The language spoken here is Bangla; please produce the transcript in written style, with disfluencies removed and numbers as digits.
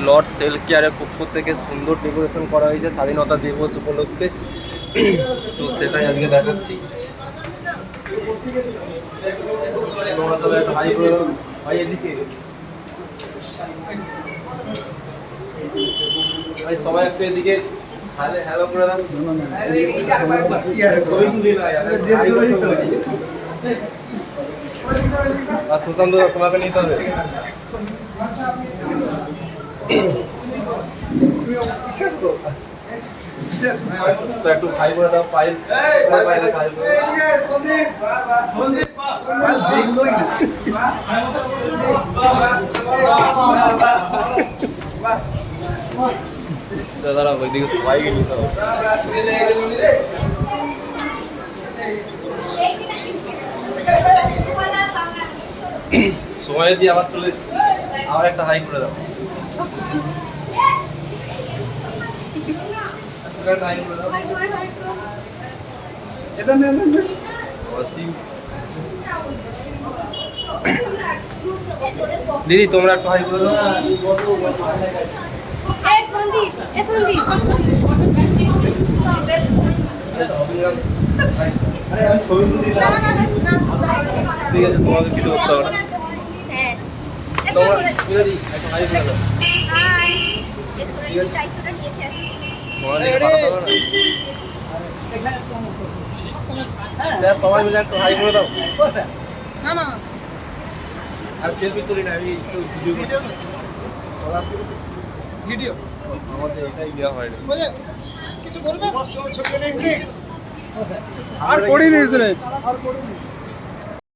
লর্ড সেল কেয়ারের পক্ষ থেকে সুন্দর ডেকোরেশন করা হয়েছে স্বাধীনতা দিবস উপলক্ষে। তো সেটাই আজকে দেখাচ্ছি। তোমরা সবাই একটা হাই করে দাও ভাই, এদিকে ভাই, সবাই একটু এদিকে হ্যালো করে দাও। আর সুশান্ত তোমাকে নিতে হবে। তো একটু ভাই করে দাও, পাইল দাদা ওইদিকে সবাইকে নিতে হবে। সময় দিয়ে আবার চলে এসেছি, আবার একটা হাই করে দাও। দিদি তোমরা একটু হাই করে দাও। ঠিক আছে, তোমাকে কিছু করতে হবে না। সবাই মিলে একটু হাই করে দাও। আর সেলফি তুলি না, আমি একটু ভিডিও আমাদের এটাই দেওয়া হয় না। আর করিনি